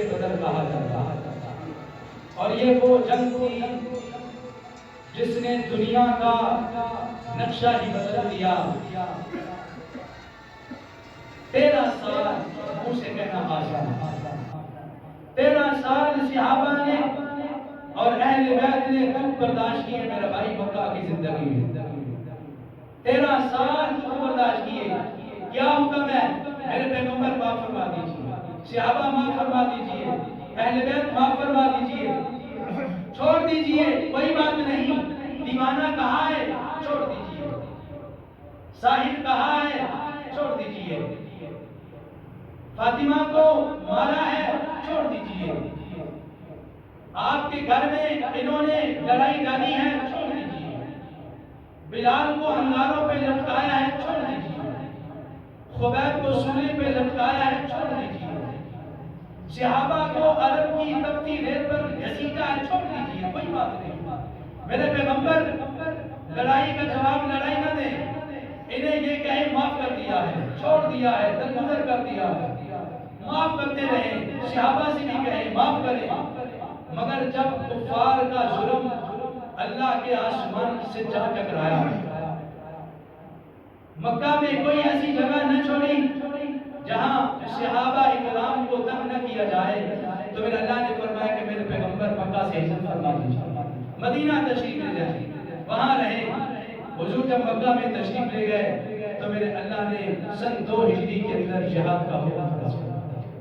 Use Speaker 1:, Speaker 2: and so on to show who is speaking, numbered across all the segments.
Speaker 1: بدر کہا جاتا ہے۔ اور یہ وہ جنگ تھی جس نے دنیا کا نقشہ ہی بدل دیا۔ 13 سال منہ سے کہنا آسان، 13 سال صحابہ نے اور اہل بیت نے دکھ برداشت کیے میرے بھائی مکہ کی زندگی میں۔ 13 سال دکھ برداشت کیے۔ کیا حکم ہے؟ میرے پیغمبر معاف فرما دیجیے، صحابہ معاف فرما دیجیے، اہل بیت معاف فرما دیجیے، چھوڑ دیجیے، کوئی بات نہیں۔ دیوانہ کہا ہے چھوڑ دیجیے، ساحر کہا ہے چھوڑ دیجیے، فاطمہ کو مارا ہے چھوڑ دیجیے، آپ کے گھر میں انہوں نے لڑائی ڈالی ہے چھوڑ دیجیے، بلال کو انگاروں پہ لٹکایا ہے چھوڑ دیجیے، خبیب کو سولی پہ لٹکایا ہے چھوڑ دیجیے، صحابہ کو عرب کی تپتی ریت پر گھسیٹا ہے چھوڑ دیجیے، کوئی بات نہیں۔ میرے پیغمبر لڑائی کا جواب لڑائی نہ دیں، انہیں یہ کہیں معاف کر دیا ہے، چھوڑ دیا ہے، درگزر کر دیا ہے، معاف کرتے رہیں، صحابہ سے بھی کہیں معاف کریں۔ مگر جب کفار کا ظلم اللہ کے آسمان سے جا ٹکرایا، مکہ میں کوئی ایسی جگہ نہ چھوڑی جہاں صحابہ اکرام کو دفن نہ کیا جائے، تو میرے اللہ نے فرمایا کہ میرے پیغمبر مکہ سے ہجرت فرما دیجیے، مدینہ تشریف لے جائیں، وہاں رہیں۔ حضور جب مکہ میں تشریف لے گئے تو میرے اللہ نے سن 2 ہجری کے اندر جہاد کا حکم فرما دیا۔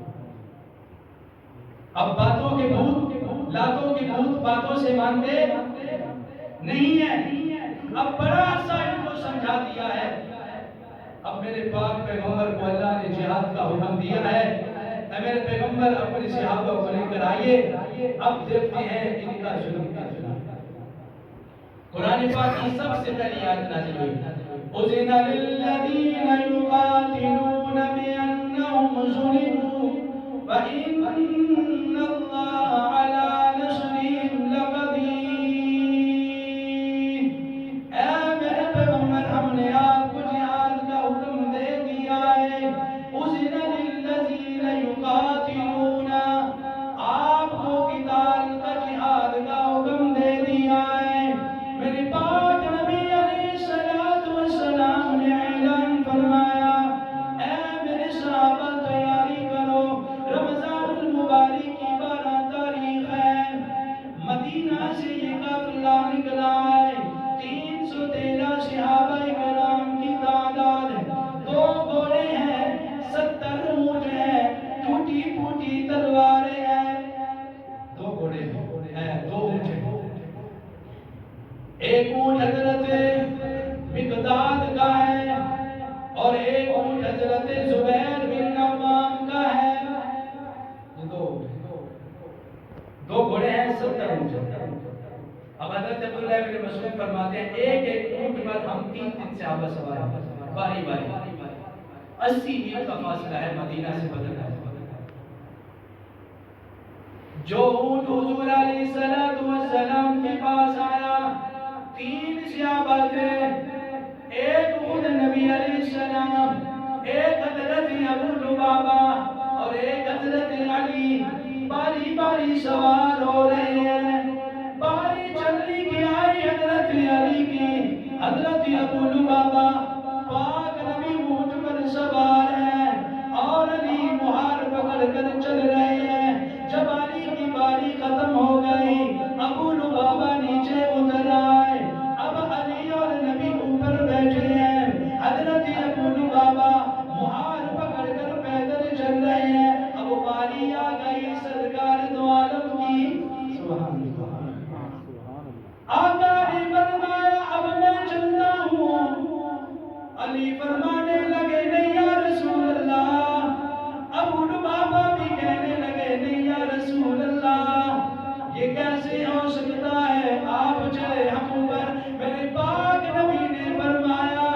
Speaker 1: اب باتوں کے بھوت، لاتوں کے بھوت باتوں سے مانتے نہیں ہیں، اب بڑا عرصہ ان کو سمجھا دیا ہے۔ اب میرے پاک پیغمبر کو اللہ نے جہاد کا حکم دیا ہے، اے میرے پیغمبر اپنے صحابہ کو لے کر آئیے، اب دیکھتے ہیں ان کا ظلم کیا ظلم۔ قرآن پاک کی سب سے پہلی آیت نازل ہوئی، اذن للذین یقاتلون بانہم ظلموا وان اللہ علی نصرہم لقدیر۔ اے میرے پیغمبر ہم نے آپ کو جہاد کا حکم دے دیا ہے، اذن للذین یقاتلون، آپ کو قتال کا جہاد کا حکم دے دیا ہے۔ میرے پاک نبی علیہ السلام نے اعلان فرمایا، اے میرے صحابہ تیاری کرو، رمضان المبارک کی 12 تاریخ ہے، مدینہ سے یہ قافلہ نکلا ہے، 313 صحابہ کرام کی تعداد، 2 گھوڑے ہیں، 70 اونٹ ہیں، ٹوٹی پھوٹی تلواریں ہیں، 2 گھوڑے ہیں، 2 اونٹ ہیں، ایک اونٹ حضرت مقداد کا ہے اور ایک اونٹ حضرت زبیر بن عوام کا ہے، یہ 2 گھوڑے ہیں، 70 اونٹ ہیں۔ اب حضرت عبداللہ بن مسعود فرماتے ہیں ایک اونٹ پر ہم 3 صحابہ سوار ہیں، باری باری، 80 میل کا فاصلہ ہے مدینہ سے بدر کا۔ جو اونٹ حضور علیہ السلام کے پاس آیا، 3 صحابہ تھے، ایک خود نبی علیہ السلام، ایک حضرت ابو لبابہ اور ایک حضرت علی، باری باری سوار ہو رہے ہیں، باری چلنے کی آئی حضرت علی کی، حضرت ابو لبابہ پاک نبی اونٹ پر سوار ہیں اور علی مہار پکڑ کر چل رہے ہیں۔ جب علی کی باری ختم ہو گئی، ابو لبابہ نیچے اتر آئے، اب علی اور نبی اوپر بیٹھے ہیں، حضرت ابو لبابہ مہار پکڑ کر پیدل چل رہے ہیں، اب باری آ گئی سرکار دو عالم کی، سبحان اللہ، آقا نے فرمایا اب میں چلتا ہوں، علی فرمانے لگے نہیں یا رسول اللہ، ابو لبابہ بھی کہنے لگے نہیں یا رسول اللہ، یہ کیسے ہو سکتا ہے، آپ چلے ہم اوپر۔ میرے پاک نبی نے فرمایا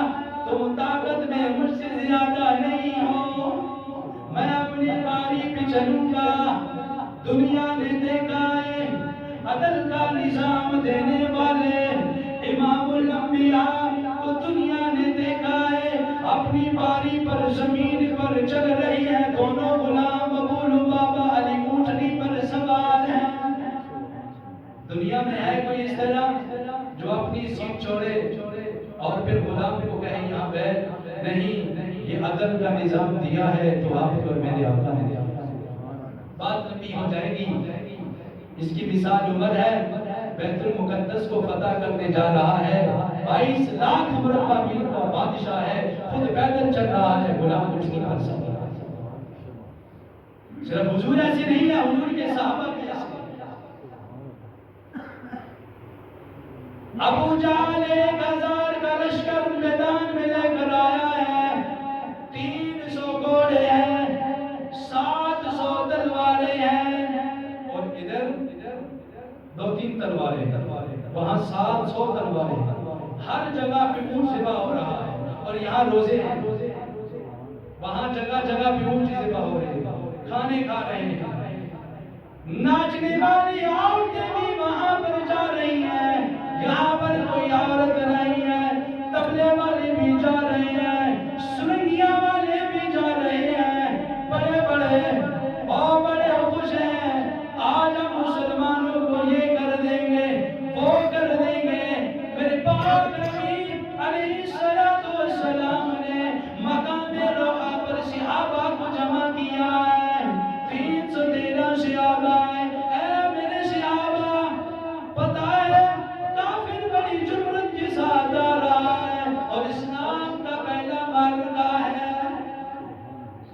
Speaker 1: تم طاقت میں مجھ سے زیادہ نہیں ہو، میں اپنی باری پہ چلوں گا، دنیا نے دیکھا ہے عدل کا نظام دینے والے امام الانبیاء کو، دنیا نے دیکھا ہے اپنی باری پر زمین پر چل رہی ہے، دونوں غلام ابو لبابہ علی اونٹنی نہیں، یہ عدل کا نظام دیا ہے تو آپ کو اور میرے آقا نے دیا۔ بات لمبی ہو جائے گی، اس کی مثال عمر ہے، بیت المقدس کو فتح کرنے جا رہا ہے، 22 لاکھ مربع میل کا بادشاہ ہے، خود پیدل چل رہا ہے، غلام کچھ نہیں کر سکتا۔ صرف حضور ایسے نہیں ہے، حضور کے صحابہ بھی ایسے۔ ابو جہل 1000 کا لشکر میدان میں لے کر آیا ہے، 300 گھوڑے ہیں، 700 تلواریں ہیں، اور ادھر 2-3 تلواریں ہیں، وہاں 700 تلواریں ہیں، ہر جگہ پہ اونٹ ذبح ہو رہا ہے، اور یہاں روزے ہیں، وہاں جگہ جگہ پہ اونٹ ذبح ہو رہے ہیں، کھانے کھا رہے ہیں، ناچنے والی عورتیں بھی وہاں پر جا رہی ہیں، یہاں پر کوئی عورت نہیں ہے، تبلے والے بھی جا رہے ہیں، سرنگیاں والے بھی جا رہے ہیں، بڑے بڑے اور بڑے خوش ہیں، آج ہم مسلمانوں کو یہ کر دیں گے، وہ کر دیں گے۔ میرے پاک نبی علیہ السلام نے مقام روحہ پر صحابہ کو جمع کیا ہے، 313 صحابہ ہیں۔ اے میرے صحابہ، پتہ ہے کافر بڑی جرأت کے ساتھ آ رہا ہے اور اسلام کا پہلا معرکہ ہے،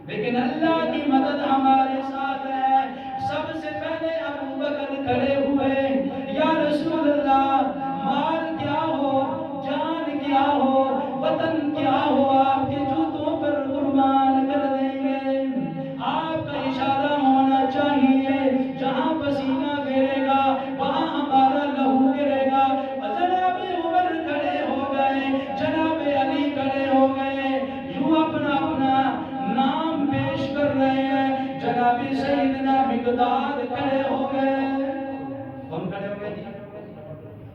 Speaker 1: لیکن اللہ کی مدد ہمارے ساتھ ہے۔ سب سے پہلے ابو بکر کھڑے ہوئے، یا رسول اللہ، مال کیا ہو، جان کیا ہو، وطن کیا ہو، آپ کے جوتوں پر قربان کر دیں گے۔ آپ کا اشارہ ہونا چاہیے، جہاں پسینہ گرے گا وہاں ہمارا لہو گرے گا۔ جناب عمر کھڑے ہو گئے، جناب علی کھڑے ہو گئے، یوں اپنا اپنا نام پیش کر رہے ہیں۔ جناب سیدنا مقداد کھڑے ہو گئے۔ کون کھڑے ہو گئے جی؟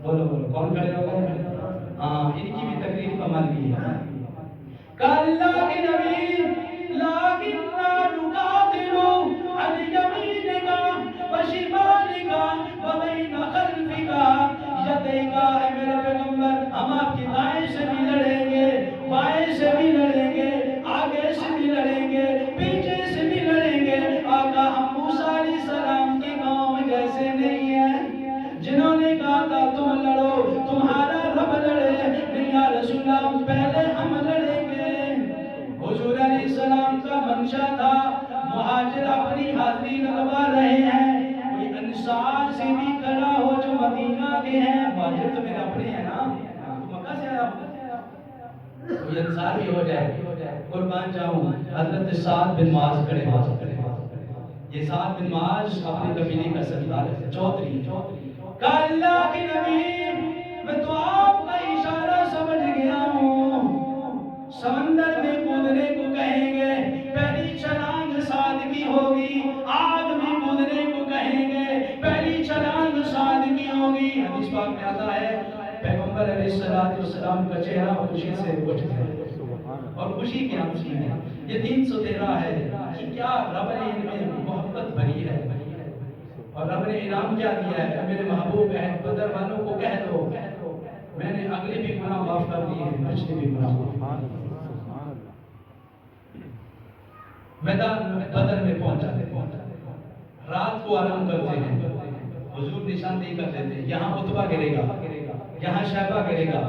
Speaker 1: بولو بولو، کون کھڑے ہو گئے؟ ہاں، ان کی بھی تقریر کمال کی ہے۔ اللہ کے نبی، لَٰكِنَّا نُقَاتِلُ عَنْ يَمِينِكَ وَشِمَالِكَ وَبَيْنَ خَلْفِكَ يَدَيْكَ۔ اے میرے پیغمبر، ہم آپ کی دائیں سے بھی لڑیں گے، بائیں سے بھی لڑیں گے، آگے سے بھی لڑیں گے، پیچھے سے بھی لڑیں گے۔ آقا، ہم موسیٰ علیہ السلام کی قوم جیسے نہیں ہیں، جنہوں نے کہا تھا تم لڑو، تمہارا رب لڑے، نہیں یا رسول اللہ، پہلے ہم لڑیں گے۔ حضور علیہ السلام کا منشا تھا، مہاجر اپنی حاضری لگوا رہے ہیں، کوئی انصار سے بھی کھڑا ہو جو مدینہ کے ہیں، مہاجر تو میرے اپنے ہیں نا، تو مکہ سے آیا ہوں، کوئی انصار بھی ہو جائے، قربان جاؤں۔ حضرت سعد بن معاذ کھڑے ہو سکتے ہیں، یہ سعد بن معاذ اپنے قبیلے کا سردار ہے، چودھری۔ کہا اللہ کے نبی، میں تو آپ کا اشارہ سمجھ گیا ہوں، سمندر میں کودنے کو کہیں گے، پہلی چھلانگ سعد کی ہوگی، آگ میں کودنے کو کہیں گے، پہلی چھلانگ سعد کی ہوگی۔ حدیث پاک میں آتا ہے پیغمبر علیہ السلام کا چہرہ خوشی سے اٹھ گیا، اور خوشی کیا خوشی ہے، یہ 313 ہے، یہ کیا رب نے ان میں محبت بھری ہے، اور رب نے انعام کیا دیا ہے۔ میرے محبوب اہل بدر والوں کو کہہ دو، میں نے اگلے بھی گناہ معاف کر دیے ہیں، پچھلے بھی گناہ معاف۔ میدان بدر میں پہنچا، رات کو آرام کرتے ہیں، حضور نشاندہی کرتے تھے، یہاں عتبہ گرے گا، یہاں شیبہ گرے گا،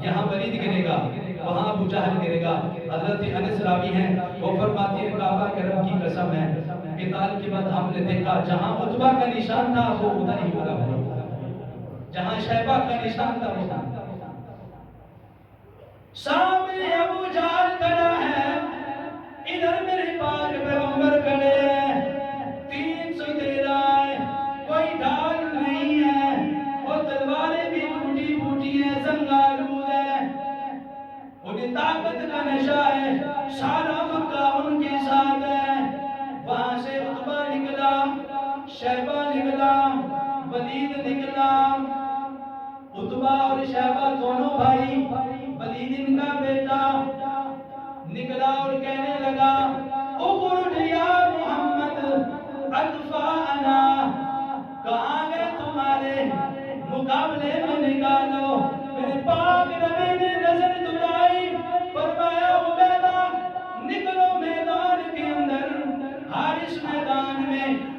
Speaker 1: یہاں ولید گرے گا، وہاں ابو جہل گرے گا۔ حضرت انس راوی ہیں، وہ فرماتے ہیں کعبہ کے رب کی قسم ہے، قتال کے بعد ہم نے دیکھا جہاں عتبہ کا نشان تھا وہ ادھر ہی مرا ہوا، جہاں شیبہ کا نشان تھا وہ سامنے ابو جہل کھڑا ہے، ادھر میرے پاک پیغمبر کھڑے ہیں، 313 ہے، کوئی ڈھال نہیں ہے، اور تلواریں بھی ٹوٹی پھوٹی ہیں، زنگالود ہے، انہیں طاقت کا نشہ ہے، سارا مکہ ان کے ساتھ ہے۔ وہاں سے عتبہ نکلا، شیبہ نکلا، ولید نکلا، عتبہ اور شیبہ دونوں بھائی، ولید ان کا بیٹا نکلا اور کہنے لگا اخرج یا محمد ادفعنا، کہاں گئے تمہارے مقابلے میں نکالو۔ میرے پاک نبی نے نظر دلائی، فرمایا عبید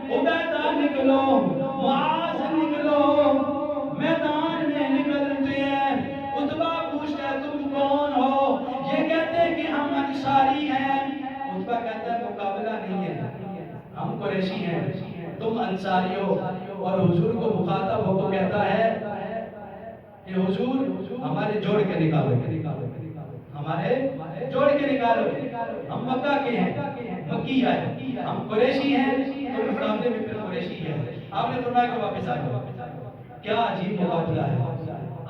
Speaker 1: عبیدہ نکلو، معاذ نکلو، میدان میں نکلتے ہیں۔ عتبہ پوچھتا ہے تم کون ہو؟ یہ کہتے ہیں کہ ہم انصاری ہیں۔ عتبہ کہتا ہے مقابلہ نہیں ہے، ہم قریشی ہیں، تم انصاری ہو۔ اور حضور کو مخاطب ہو کو کہتا ہے کہ حضور ہمارے جوڑ کے نکالو، ہمارے جوڑ کے نکالو، ہم مکہ کے ہیں، مکی ہے، ہم قریشی ہیں، تو مقابلے میں پھر قریشی ہے۔ آپ نے فرمایا کہ واپس آ جاؤ۔ کیا عجیب مقابلہ ہے،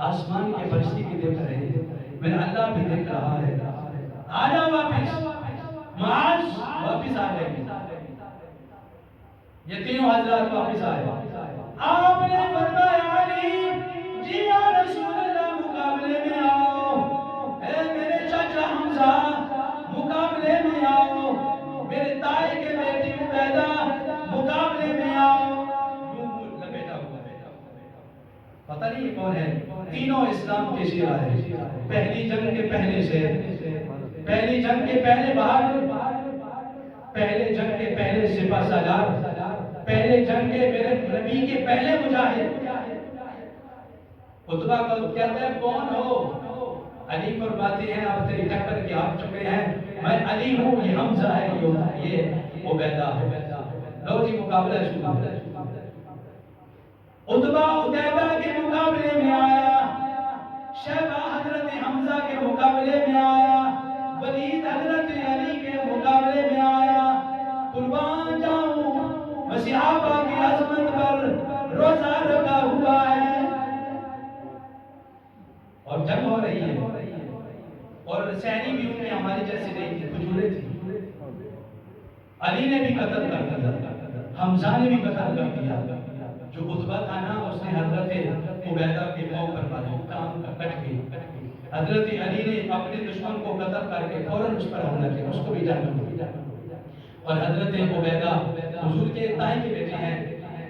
Speaker 1: آسمان کے فرشتے بھی دیکھ رہے ہیں، میرا اللہ بھی دیکھ رہا ہے۔ آ جاؤ واپس، معاذ واپس آ گئے۔ یہ تینوں حضرات واپس آئے۔ آپ نے فرمایا علی جی یا رسول اللہ مقابلے میں آؤ، اے میرے چچا حمزہ مقابلے میں آؤ، میرے تائی کے بیٹی عبیدہ مقابلے میں آؤ۔ لپیٹا ہوا پتہ نہیں یہ کون ہے، تینوں اسلام کے شیر آئے۔ پہلی جنگ کے پہلے شیر، پہلی جنگ کے پہلے بہادر، پہلے جنگ کے پہلے سپہ سالار، پہلے جنگ کے میرے نبی کے پہلے مجاہد۔ عتبہ کو کہتا ہے کون ہو؟ علی فرماتے ہیں آپ تیری ٹکر کے آپ چکے ہیں، میں علی ہوں، یہ حمزہ ہے، یہ عبیدہ ہے۔ لو جی مقابلہ شروع۔ عتبہ عتیبہ کے مقابلے میں آیا، شیبہ حضرت حمزہ کے مقابلے میں آیا، ولید حضرت علی کے مقابلے میں آیا۔ قربان جاؤں میں صحابہ کی عظمت پر روزہ رکھا ہوا ہے، اور جنگ ہو رہی ہے، اور سینی بھی ان میں ہماری جیسے نہیں تھی، کھجورے تھی۔ علی نے بھی قتل کر دیا، حمزہ نے بھی قتل کر دیا۔ جو عتبہ تھا نا اس نے حضرت عبیدہ کے پاؤں پر ماری، ٹانگ کٹ گئی۔ حضرت علی نے اپنے دشمن کو قتل کر کے فوراً اس پر حملہ کیا، اس کو بھی جان دیا۔ اور حضرت عبیدہ حضور کے تائی کے بیٹے ہیں،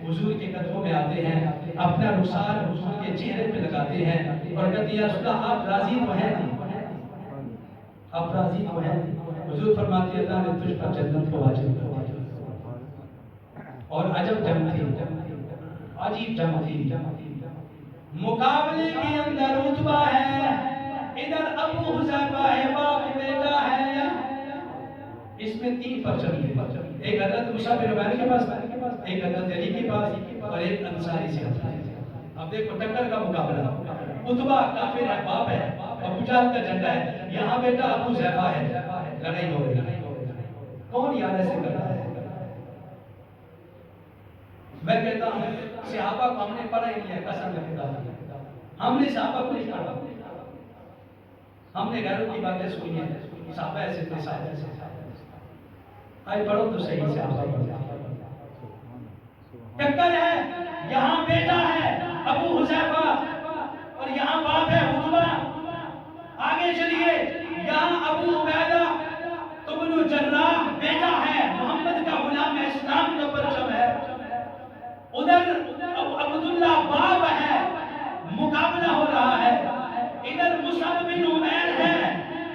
Speaker 1: حضور کے قدموں میں آتے ہیں، اپنا رخسار حضور کے چہرے پہ لگاتے ہیں اور کہتے ہیں یا رسول اللہ آپ راضی تو ہیں نا، آپ راضی تو ہیں؟ حضور فرماتے ہیں اللہ نے تجھ پر جنت کو واجب کر دیا۔ اور عجب جنگ تھی، عجیب جنگ تھی۔ مقابلے کے اندر عتبہ ہے، ادھر ابو حذیفہ ہے، باپ بیٹا ہے۔ اس میں تین پرچم ہیں، ایک حضرت مصعب بن عمیر کے پاس، ایک حضرت علی کے پاس، اور ایک انصاری سے ہے۔ اب دیکھو ٹکر کا مقابلہ، عتبہ کافر ہے، باپ ہے، ابو جہل کا جھنڈا ہے، یہاں بیٹا ابو حذیفہ ہے، لڑائی ہو رہی ہے۔ کون یاد ایسے کرتا ہے؟ میں کہتا ہوں صحابہ کو ہم نے پڑھا ہی نہیں ہے، قسم کھاتا ہوں ہم نے صحابہ کو نہیں پڑھا، ہم نے غیروں کی باتیں سنی ہیں، صحابہ ایسے تھے، صحابہ ایسے تھے۔ آئے پڑھو تو صحیح صحابہ ٹکر ہے، یہاں بیٹا ہے ابو حذیفہ اور یہاں باپ ہے عتبہ۔ آگے چلیے، یہاں ابو عبیدہ ابن جراح بیٹا ہے، محمد کا غلام ہے، اسلام کا پرچم ہے۔ ادھر عبداللہ باپ ہے، مقابلہ ہو رہا ہے۔ ادھر مصعب بن عمیر ہے،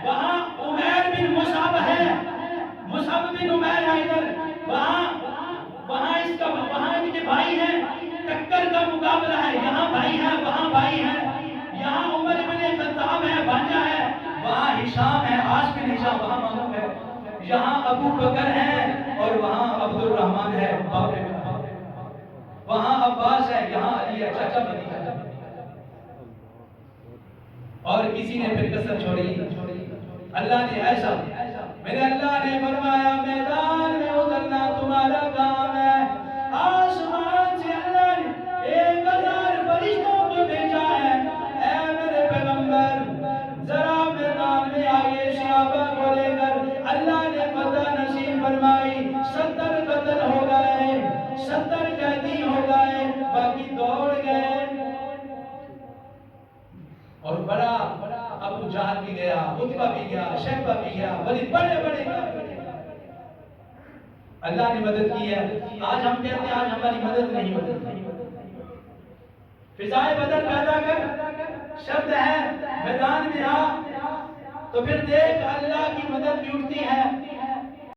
Speaker 1: وہاں عمیر بن مصعب ہے، مصعب بن عمیر ہے ادھر، وہاں اس کا وہاں ان کے بھائی ہیں، ٹکر کا مقابلہ ہے، یہاں بھائی ہے وہاں بھائی ہے، یہاں عمر بن خطاب ہے بھانجا ہے، وہاں ہشام ہے عاص بن ہشام وہاں ماموں ہے، یہاں ابو بکر ہے اور وہاں عبد الرحمن ہے باپ، وہاں عباس ہے یہاں علی ہے چچا بھتیجا ہے۔ اور کسی نے پھر کسر چھوڑی، اللہ نے ایسا، میرے اللہ نے فرمایا میدان میں اترنا تمہارا کام ہے۔ آسمان سے اللہ نے 1000 فرشتوں کو بھیجا ہے، اے میرے پیغمبر ذرا میدان میں آئیے صحابہ کو لے کر۔ اللہ نے فتح نصیب فرمائی، 70 قتل ہو گئے، 70 قیدی ہو گئے، باقی دوڑ گئے۔ اور بڑا ابو جہل بھی گیا، عتبہ بھی گیا، شیبہ بھی گیا، ولید بڑے بڑے اللہ نے مدد کی ہے۔ آج ہم کہتے ہیں آج ہماری مدد نہیں ہوتی، فضائے بدر پیدا کر، شرط ہے میدان میں آ تو پھر دیکھ اللہ کی مدد بھی اٹھتی ہے۔